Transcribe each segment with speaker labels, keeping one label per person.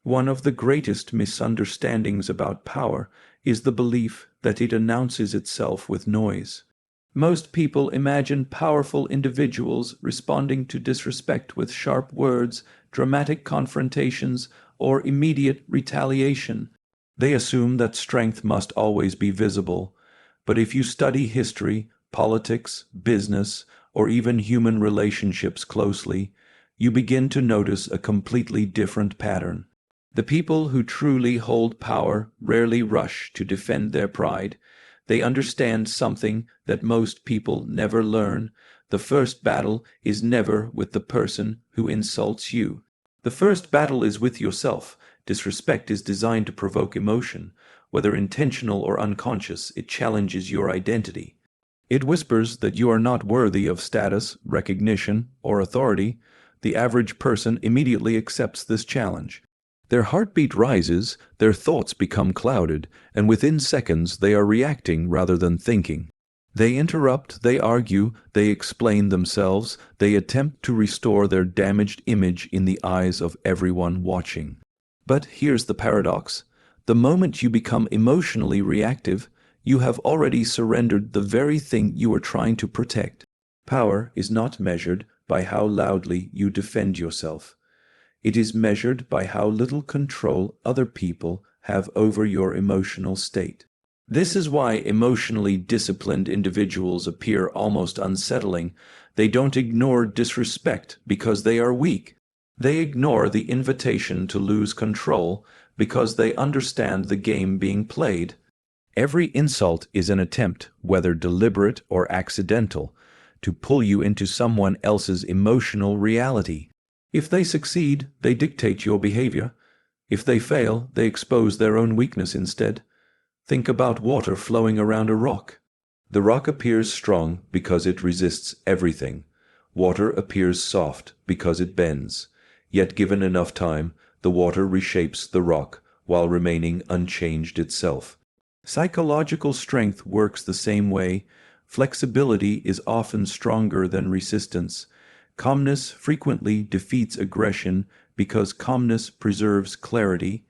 Speaker 1: One of the greatest misunderstandings about power is the belief that it announces itself with noise. Most people imagine powerful individuals responding to disrespect with sharp words, dramatic confrontations, or immediate retaliation. They assume that strength must always be visible. But if you study history, politics, business, or even human relationships closely, you begin to notice a completely different pattern. The people who truly hold power rarely rush to defend their pride. They understand something that most people never learn. The first battle is never with the person who insults you. The first battle is with yourself. Disrespect is designed to provoke emotion. Whether intentional or unconscious, it challenges your identity. It whispers that you are not worthy of status, recognition, or authority. The average person immediately accepts this challenge. Their heartbeat rises, their thoughts become clouded, and within seconds they are reacting rather than thinking. They interrupt, they argue, they explain themselves, they attempt to restore their damaged image in the eyes of everyone watching. But here's the paradox. The moment you become emotionally reactive, you have already surrendered the very thing you are trying to protect. Power is not measured by how loudly you defend yourself. It is measured by how little control other people have over your emotional state. This is why emotionally disciplined individuals appear almost unsettling. They don't ignore disrespect because they are weak. They ignore the invitation to lose control because they understand the game being played. Every insult is an attempt, whether deliberate or accidental, to pull you into someone else's emotional reality. If they succeed, they dictate your behavior. If they fail, they expose their own weakness instead. Think about water flowing around a rock. The rock appears strong because it resists everything. Water appears soft because it bends. Yet given enough time, the water reshapes the rock while remaining unchanged itself. Psychological strength works the same way. Flexibility is often stronger than resistance. Calmness frequently defeats aggression because calmness preserves clarity.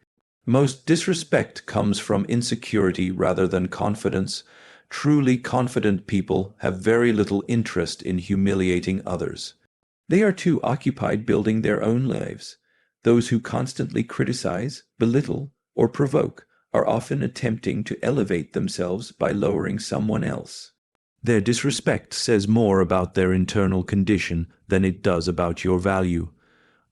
Speaker 1: Most disrespect comes from insecurity rather than confidence. Truly confident people have very little interest in humiliating others. They are too occupied building their own lives. Those who constantly criticize, belittle, or provoke are often attempting to elevate themselves by lowering someone else. Their disrespect says more about their internal condition than it does about your value.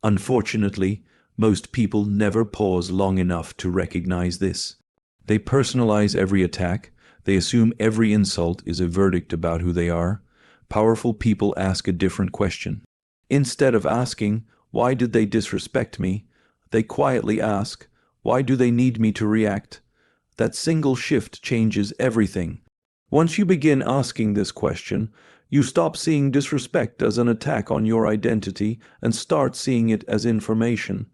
Speaker 1: Unfortunately, most people never pause long enough to recognize this. They personalize every attack. They assume every insult is a verdict about who they are. Powerful people ask a different question. Instead of asking, "Why did they disrespect me?" they quietly ask, "Why do they need me to react?" That single shift changes everything. Once you begin asking this question, you stop seeing disrespect as an attack on your identity and start seeing it as information.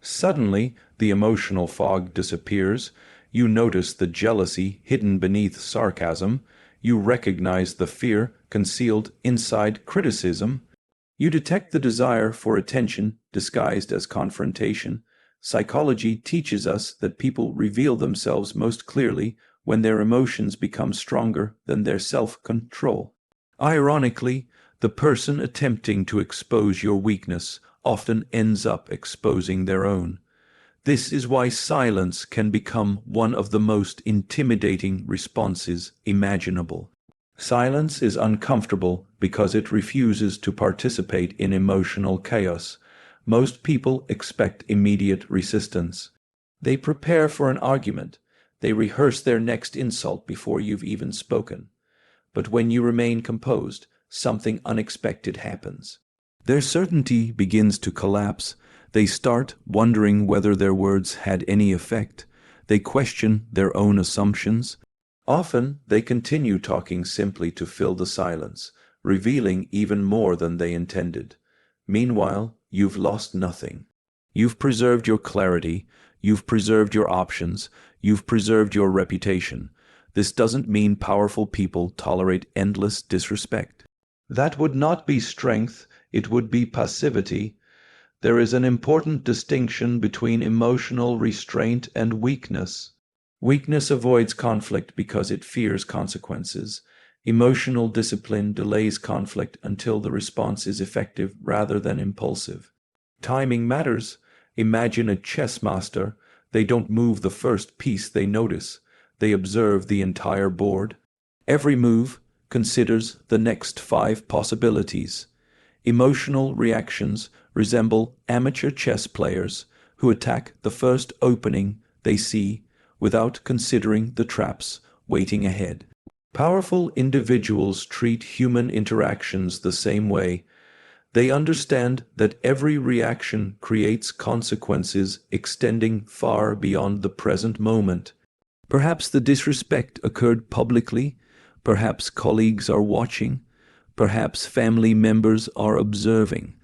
Speaker 1: Suddenly, the emotional fog disappears. You notice the jealousy hidden beneath sarcasm. You recognize the fear concealed inside criticism. You detect the desire for attention disguised as confrontation. Psychology teaches us that people reveal themselves most clearly when their emotions become stronger than their self-control. Ironically, the person attempting to expose your weakness often ends up exposing their own. This is why silence can become one of the most intimidating responses imaginable. Silence is uncomfortable because it refuses to participate in emotional chaos. Most people expect immediate resistance. They prepare for an argument. They rehearse their next insult before you've even spoken. But when you remain composed, something unexpected happens. Their certainty begins to collapse. They start wondering whether their words had any effect. They question their own assumptions. Often, they continue talking simply to fill the silence, revealing even more than they intended. Meanwhile, you've lost nothing. You've preserved your clarity. You've preserved your options. You've preserved your reputation. This doesn't mean powerful people tolerate endless disrespect. That would not be strength, it would be passivity. There is an important distinction between emotional restraint and weakness. Weakness avoids conflict because it fears consequences. Emotional discipline delays conflict until the response is effective rather than impulsive. Timing matters. Imagine a chess master. They don't move the first piece they notice. They observe the entire board. Every move considers the next 5 possibilities. Emotional reactions resemble amateur chess players who attack the first opening they see without considering the traps waiting ahead. Powerful individuals treat human interactions the same way. They understand that every reaction creates consequences extending far beyond the present moment. Perhaps the disrespect occurred publicly, perhaps colleagues are watching, perhaps family members are observing.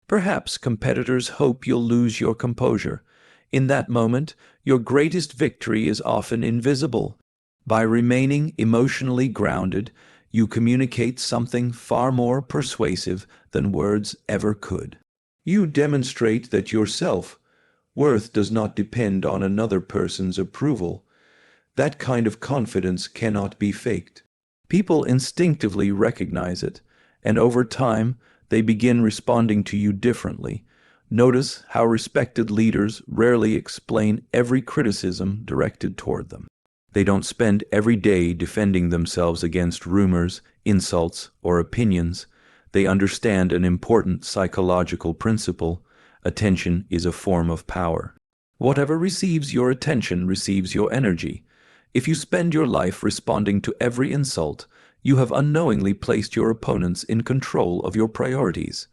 Speaker 1: Perhaps competitors hope you'll lose your composure. In that moment, your greatest victory is often invisible. By remaining emotionally grounded, you communicate something far more persuasive than words ever could. You demonstrate that your self-worth does not depend on another person's approval. That kind of confidence cannot be faked. People instinctively recognize it, and over time, they begin responding to you differently. Notice how respected leaders rarely explain every criticism directed toward them. They don't spend every day defending themselves against rumors, insults, or opinions. They understand an important psychological principle: attention is a form of power. Whatever receives your attention receives your energy. If you spend your life responding to every insult, you have unknowingly placed your opponents in control of your priorities.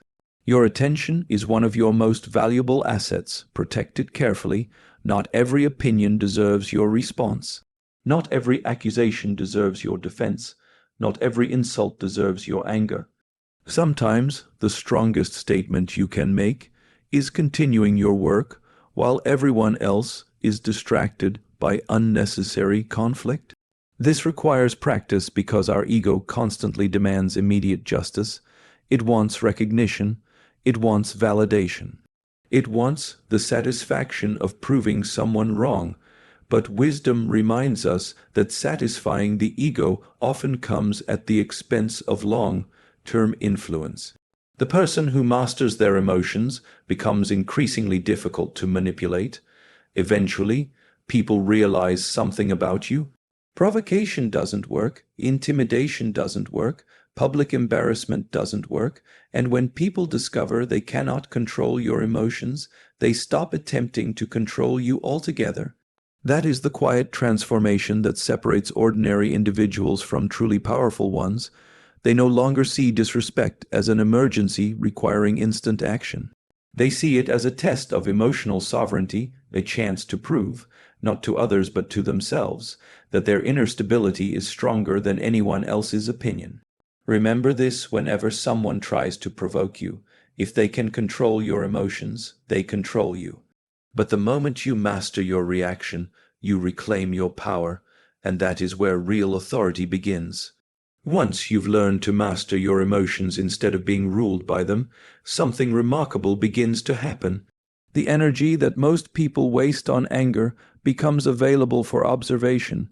Speaker 1: Your attention is one of your most valuable assets. Protect it carefully. Not every opinion deserves your response. Not every accusation deserves your defense. Not every insult deserves your anger. Sometimes the strongest statement you can make is continuing your work while everyone else is distracted by unnecessary conflict. This requires practice because our ego constantly demands immediate justice. It wants recognition. It wants validation. It wants the satisfaction of proving someone wrong. But wisdom reminds us that satisfying the ego often comes at the expense of long-term influence. The person who masters their emotions becomes increasingly difficult to manipulate. Eventually, people realize something about you. Provocation doesn't work, intimidation doesn't work, public embarrassment doesn't work, and when people discover they cannot control your emotions, they stop attempting to control you altogether. That is the quiet transformation that separates ordinary individuals from truly powerful ones. They no longer see disrespect as an emergency requiring instant action. They see it as a test of emotional sovereignty, a chance to prove, not to others but to themselves, that their inner stability is stronger than anyone else's opinion. Remember this whenever someone tries to provoke you. If they can control your emotions, they control you. But the moment you master your reaction, you reclaim your power, and that is where real authority begins. Once you've learned to master your emotions instead of being ruled by them, something remarkable begins to happen. The energy that most people waste on anger becomes available for observation,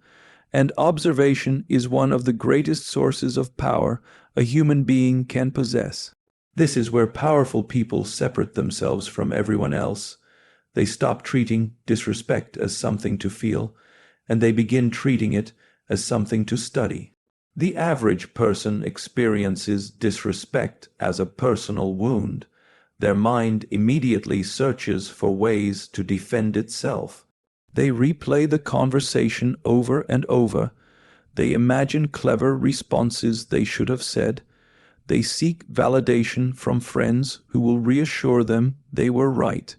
Speaker 1: and observation is one of the greatest sources of power a human being can possess. This is where powerful people separate themselves from everyone else. They stop treating disrespect as something to feel, and they begin treating it as something to study. The average person experiences disrespect as a personal wound. Their mind immediately searches for ways to defend itself. They replay the conversation over and over. They imagine clever responses they should have said. They seek validation from friends who will reassure them they were right.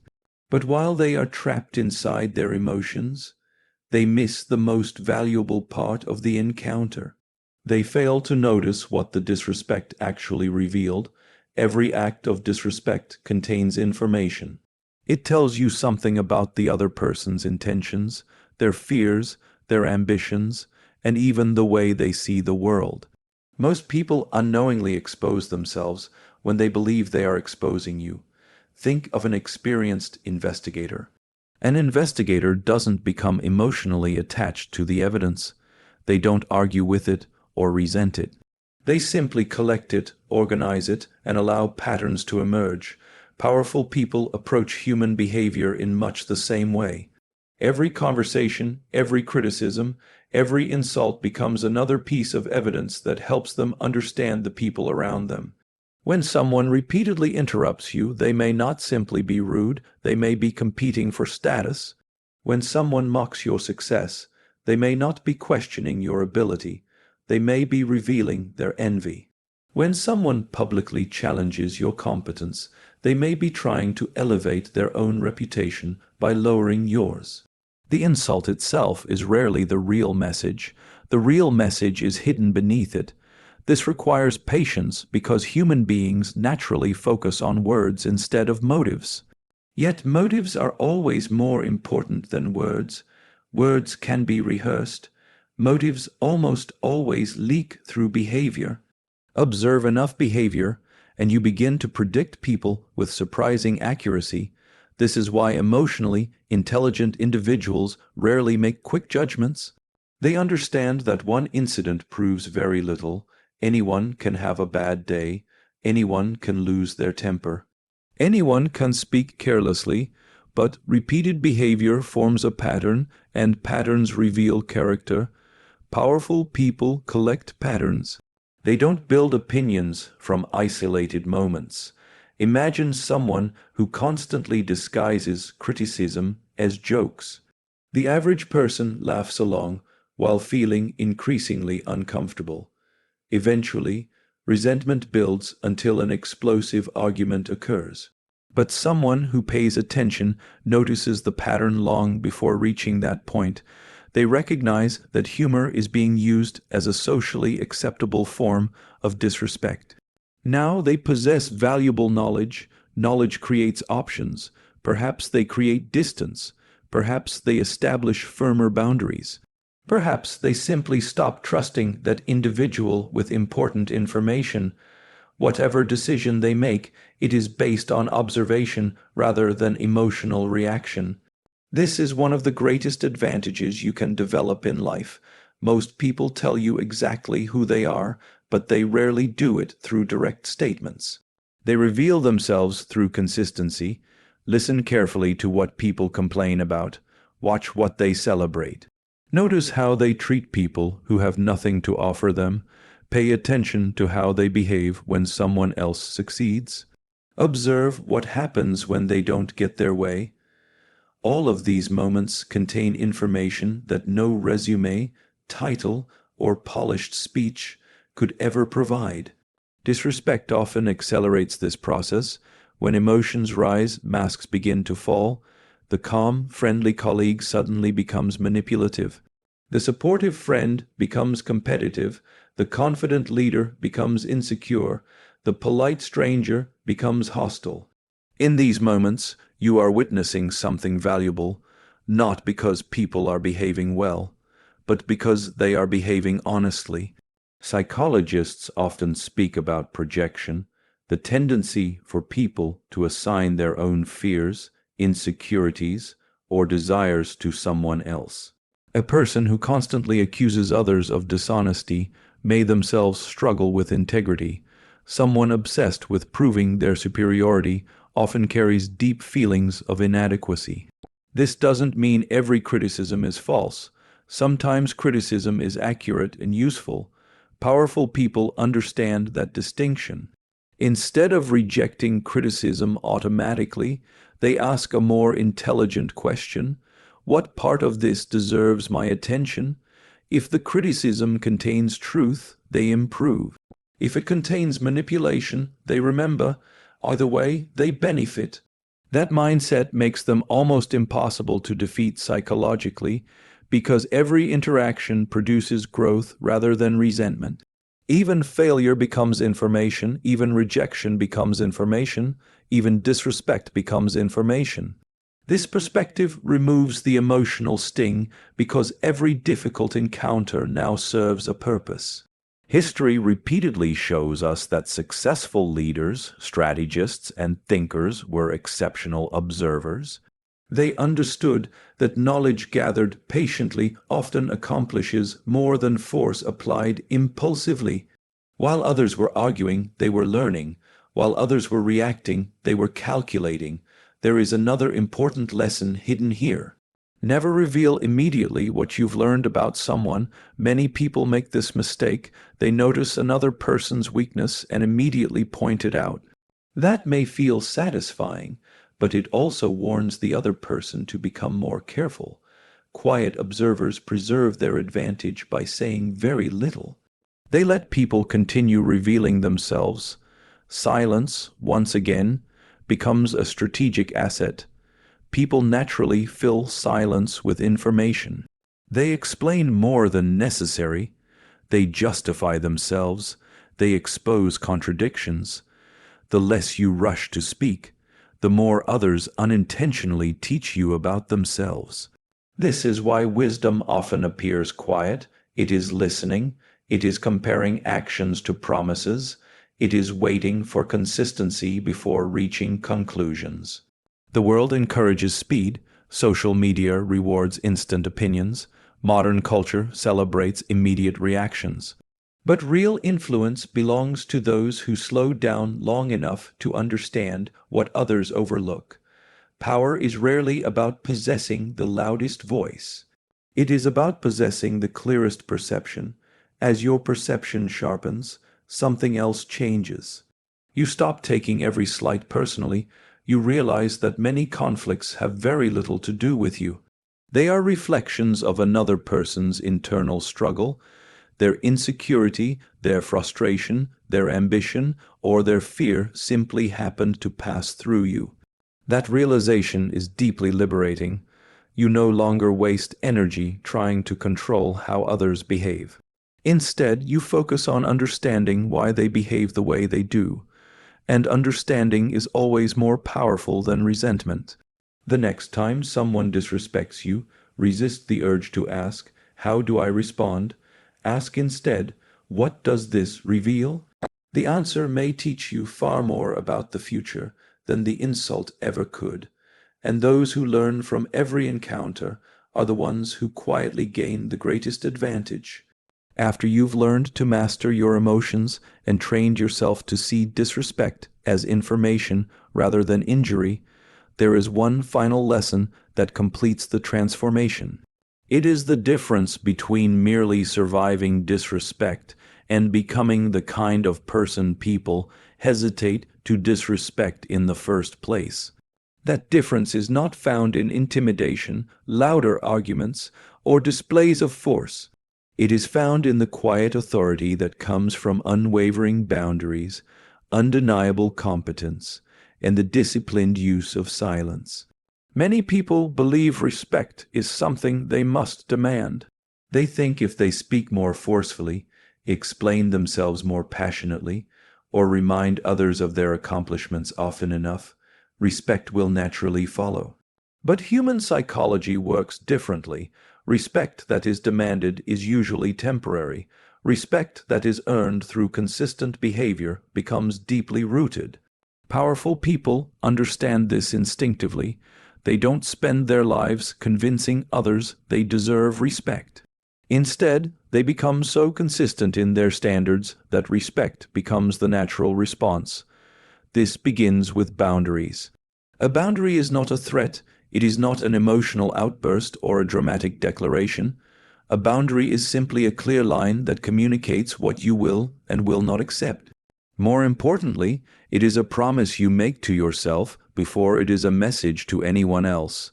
Speaker 1: But while they are trapped inside their emotions, they miss the most valuable part of the encounter. They fail to notice what the disrespect actually revealed. Every act of disrespect contains information. It tells you something about the other person's intentions, their fears, their ambitions, and even the way they see the world. Most people unknowingly expose themselves when they believe they are exposing you. Think of an experienced investigator. An investigator doesn't become emotionally attached to the evidence. They don't argue with it or resent it. They simply collect it, organize it, and allow patterns to emerge. Powerful people approach human behavior in much the same way. Every conversation, every criticism, every insult becomes another piece of evidence that helps them understand the people around them. When someone repeatedly interrupts you, they may not simply be rude, they may be competing for status. When someone mocks your success, they may not be questioning your ability, they may be revealing their envy. When someone publicly challenges your competence, they may be trying to elevate their own reputation by lowering yours. The insult itself is rarely the real message. The real message is hidden beneath it. This requires patience because human beings naturally focus on words instead of motives. Yet motives are always more important than words. Words can be rehearsed. Motives almost always leak through behavior. Observe enough behavior, and you begin to predict people with surprising accuracy. This is why emotionally intelligent individuals rarely make quick judgments. They understand that one incident proves very little. Anyone can have a bad day. Anyone can lose their temper. Anyone can speak carelessly, but repeated behavior forms a pattern, and patterns reveal character. Powerful people collect patterns. They don't build opinions from isolated moments. Imagine someone who constantly disguises criticism as jokes. The average person laughs along while feeling increasingly uncomfortable. Eventually, resentment builds until an explosive argument occurs. But someone who pays attention notices the pattern long before reaching that point. They recognize that humor is being used as a socially acceptable form of disrespect. Now they possess valuable knowledge. Knowledge creates options. Perhaps they create distance. Perhaps they establish firmer boundaries. Perhaps they simply stop trusting that individual with important information. Whatever decision they make, it is based on observation rather than emotional reaction. This is one of the greatest advantages you can develop in life. Most people tell you exactly who they are, but they rarely do it through direct statements. They reveal themselves through consistency. Listen carefully to what people complain about. Watch what they celebrate. Notice how they treat people who have nothing to offer them. Pay attention to how they behave when someone else succeeds. Observe what happens when they don't get their way. All of these moments contain information that no resume, title, or polished speech could ever provide. Disrespect often accelerates this process. When emotions rise, masks begin to fall. The calm, friendly colleague suddenly becomes manipulative. The supportive friend becomes competitive. The confident leader becomes insecure. The polite stranger becomes hostile. In these moments, you are witnessing something valuable, not because people are behaving well, but because they are behaving honestly. Psychologists often speak about projection, the tendency for people to assign their own fears, insecurities, or desires to someone else. A person who constantly accuses others of dishonesty may themselves struggle with integrity. Someone obsessed with proving their superiority often carries deep feelings of inadequacy. This doesn't mean every criticism is false. Sometimes criticism is accurate and useful. Powerful people understand that distinction. Instead of rejecting criticism automatically, they ask a more intelligent question. What part of this deserves my attention? If the criticism contains truth, they improve. If it contains manipulation, they remember. Either way, they benefit. That mindset makes them almost impossible to defeat psychologically because every interaction produces growth rather than resentment. Even failure becomes information, even rejection becomes information, even disrespect becomes information. This perspective removes the emotional sting because every difficult encounter now serves a purpose. History repeatedly shows us that successful leaders, strategists, and thinkers were exceptional observers. They understood that knowledge gathered patiently often accomplishes more than force applied impulsively. While others were arguing, they were learning. While others were reacting, they were calculating. There is another important lesson hidden here. Never reveal immediately what you've learned about someone. Many people make this mistake. They notice another person's weakness and immediately point it out. That may feel satisfying, but it also warns the other person to become more careful. Quiet observers preserve their advantage by saying very little. They let people continue revealing themselves. Silence, once again, becomes a strategic asset. People naturally fill silence with information. They explain more than necessary. They justify themselves. They expose contradictions. The less you rush to speak, the more others unintentionally teach you about themselves. This is why wisdom often appears quiet. It is listening. It is comparing actions to promises. It is waiting for consistency before reaching conclusions. The world encourages speed. Social media rewards instant opinions. Modern culture celebrates immediate reactions. But real influence belongs to those who slow down long enough to understand what others overlook. Power is rarely about possessing the loudest voice. It is about possessing the clearest perception. As your perception sharpens, something else changes. You stop taking every slight personally. You realize that many conflicts have very little to do with you. They are reflections of another person's internal struggle. Their insecurity, their frustration, their ambition, or their fear simply happened to pass through you. That realization is deeply liberating. You no longer waste energy trying to control how others behave. Instead, you focus on understanding why they behave the way they do. And understanding is always more powerful than resentment. The next time someone disrespects you, resist the urge to ask, "How do I respond?" Ask instead, "What does this reveal?" The answer may teach you far more about the future than the insult ever could. And those who learn from every encounter are the ones who quietly gain the greatest advantage. After you've learned to master your emotions and trained yourself to see disrespect as information rather than injury, there is one final lesson that completes the transformation. It is the difference between merely surviving disrespect and becoming the kind of person people hesitate to disrespect in the first place. That difference is not found in intimidation, louder arguments, or displays of force. It is found in the quiet authority that comes from unwavering boundaries, undeniable competence, and the disciplined use of silence. Many people believe respect is something they must demand. They think if they speak more forcefully, explain themselves more passionately, or remind others of their accomplishments often enough, respect will naturally follow. But human psychology works differently. Respect that is demanded is usually temporary. Respect that is earned through consistent behavior becomes deeply rooted. Powerful people understand this instinctively. They don't spend their lives convincing others they deserve respect. Instead, they become so consistent in their standards that respect becomes the natural response. This begins with boundaries. A boundary is not a threat. It is not an emotional outburst or a dramatic declaration. A boundary is simply a clear line that communicates what you will and will not accept. More importantly, it is a promise you make to yourself before it is a message to anyone else.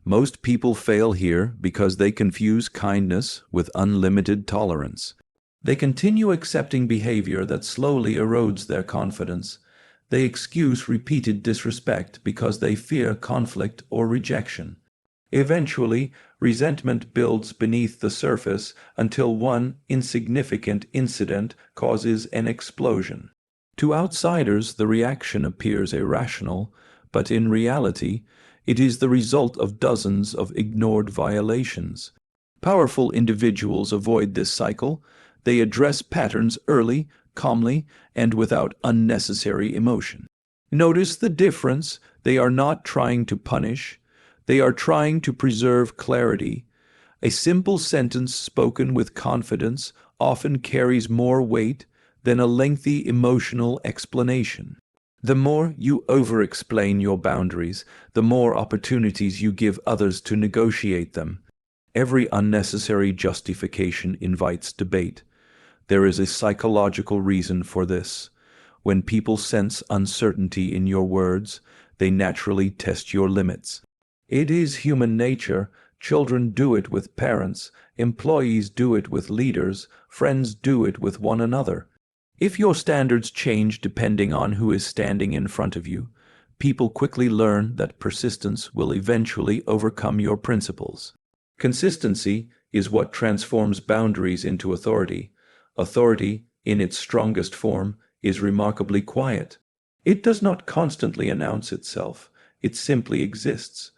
Speaker 1: Most people fail here because they confuse kindness with unlimited tolerance. They continue accepting behavior that slowly erodes their confidence. They excuse repeated disrespect because they fear conflict or rejection. Eventually, resentment builds beneath the surface until one insignificant incident causes an explosion. To outsiders, the reaction appears irrational, but in reality, it is the result of dozens of ignored violations. Powerful individuals avoid this cycle. They address patterns early, calmly, and without unnecessary emotion. Notice the difference. They are not trying to punish. They are trying to preserve clarity. A simple sentence spoken with confidence often carries more weight than a lengthy emotional explanation. The more you over-explain your boundaries, the more opportunities you give others to negotiate them. Every unnecessary justification invites debate. There is a psychological reason for this. When people sense uncertainty in your words, they naturally test your limits. It is human nature. Children do it with parents, employees do it with leaders, friends do it with one another. If your standards change depending on who is standing in front of you, people quickly learn that persistence will eventually overcome your principles. Consistency is what transforms boundaries into authority. Authority, in its strongest form, is remarkably quiet. It does not constantly announce itself. It simply exists.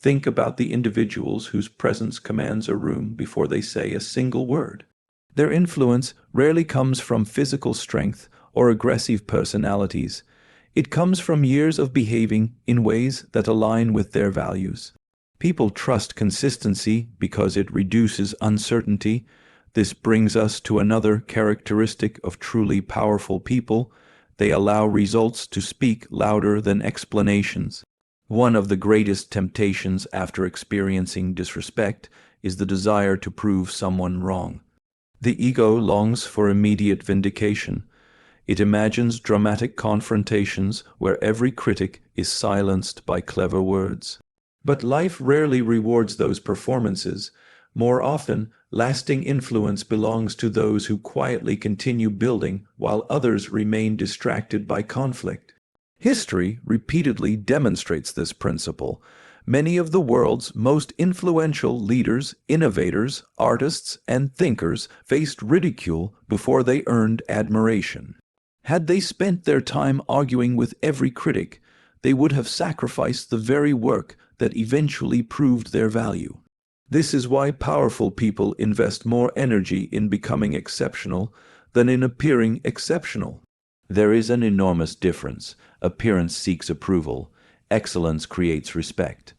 Speaker 1: Think about the individuals whose presence commands a room before they say a single word. Their influence rarely comes from physical strength or aggressive personalities. It comes from years of behaving in ways that align with their values. People trust consistency because it reduces uncertainty. This brings us to another characteristic of truly powerful people. They allow results to speak louder than explanations. One of the greatest temptations after experiencing disrespect is the desire to prove someone wrong. The ego longs for immediate vindication. It imagines dramatic confrontations where every critic is silenced by clever words. But life rarely rewards those performances. More often, lasting influence belongs to those who quietly continue building while others remain distracted by conflict. History repeatedly demonstrates this principle. Many of the world's most influential leaders, innovators, artists, and thinkers faced ridicule before they earned admiration. Had they spent their time arguing with every critic, they would have sacrificed the very work that eventually proved their value. This is why powerful people invest more energy in becoming exceptional than in appearing exceptional. There is an enormous difference. Appearance seeks approval. Excellence creates respect.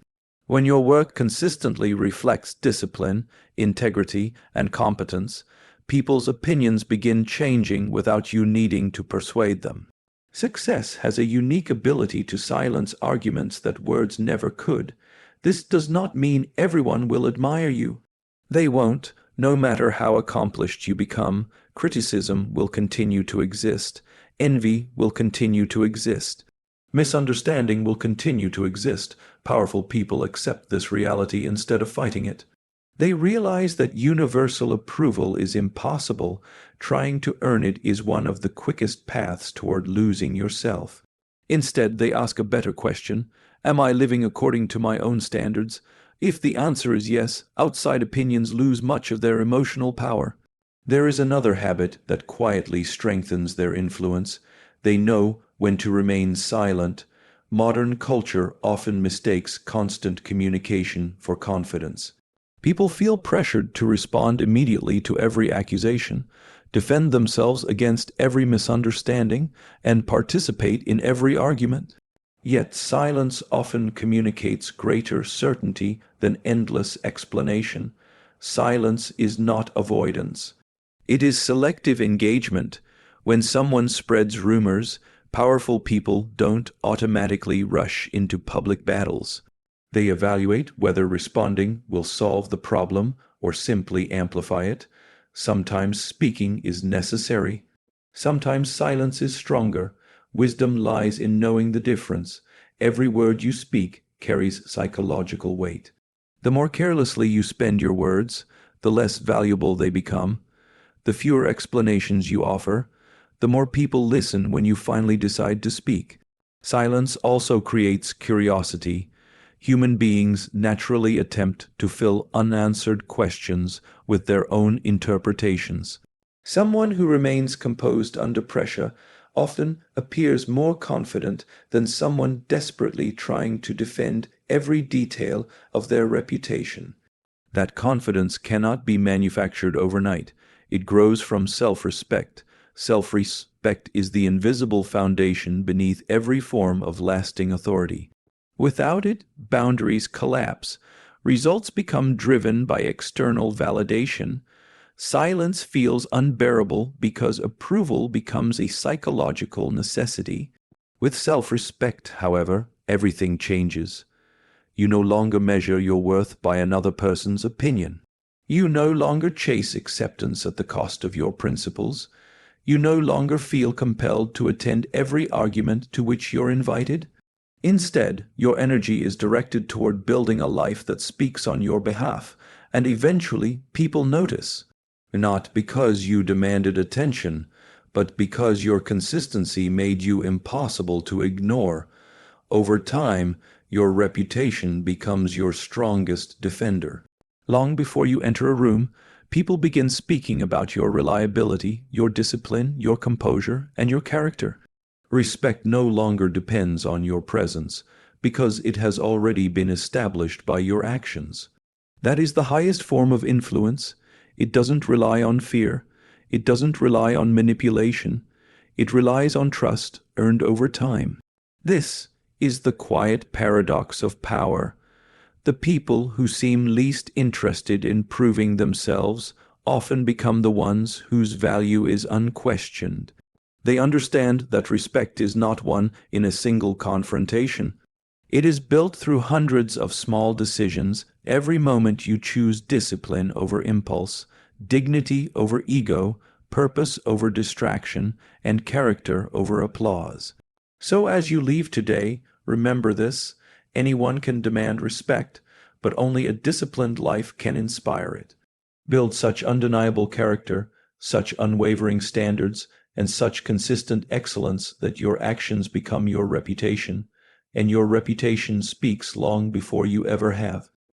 Speaker 1: When your work consistently reflects discipline, integrity, and competence, people's opinions begin changing without you needing to persuade them. Success has a unique ability to silence arguments that words never could. This does not mean everyone will admire you. They won't, no matter how accomplished you become. Criticism will continue to exist. Envy will continue to exist. Misunderstanding will continue to exist. Powerful people accept this reality instead of fighting it. They realize that universal approval is impossible. Trying to earn it is one of the quickest paths toward losing yourself. Instead, they ask a better question. Am I living according to my own standards? If the answer is yes, outside opinions lose much of their emotional power. There is another habit that quietly strengthens their influence. They know when to remain silent. Modern culture often mistakes constant communication for confidence. People feel pressured to respond immediately to every accusation, defend themselves against every misunderstanding, and participate in every argument. Yet silence often communicates greater certainty than endless explanation. Silence is not avoidance. It is selective engagement. When someone spreads rumors, powerful people don't automatically rush into public battles. They evaluate whether responding will solve the problem or simply amplify it. Sometimes speaking is necessary. Sometimes silence is stronger. Wisdom lies in knowing the difference. Every word you speak carries psychological weight. The more carelessly you spend your words, the less valuable they become. The fewer explanations you offer, the more people listen when you finally decide to speak. Silence also creates curiosity. Human beings naturally attempt to fill unanswered questions with their own interpretations. Someone who remains composed under pressure often appears more confident than someone desperately trying to defend every detail of their reputation. That confidence cannot be manufactured overnight. It grows from self-respect. Self-respect is the invisible foundation beneath every form of lasting authority. Without it, boundaries collapse. Results become driven by external validation. Silence feels unbearable because approval becomes a psychological necessity. With self-respect, however, everything changes. You no longer measure your worth by another person's opinion. You no longer chase acceptance at the cost of your principles. You no longer feel compelled to attend every argument to which you're invited. Instead, your energy is directed toward building a life that speaks on your behalf, and eventually people notice. Not because you demanded attention, but because your consistency made you impossible to ignore. Over time, your reputation becomes your strongest defender. Long before you enter a room, people begin speaking about your reliability, your discipline, your composure, and your character. Respect no longer depends on your presence, because it has already been established by your actions. That is the highest form of influence. It doesn't rely on fear. It doesn't rely on manipulation. It relies on trust earned over time. This is the quiet paradox of power. The people who seem least interested in proving themselves often become the ones whose value is unquestioned. They understand that respect is not won in a single confrontation. It is built through hundreds of small decisions. Every moment you choose discipline over impulse, dignity over ego, purpose over distraction, and character over applause. So as you leave today, remember this: anyone can demand respect, but only a disciplined life can inspire it. Build such undeniable character, such unwavering standards, and such consistent excellence that your actions become your reputation, and your reputation speaks long before you ever have.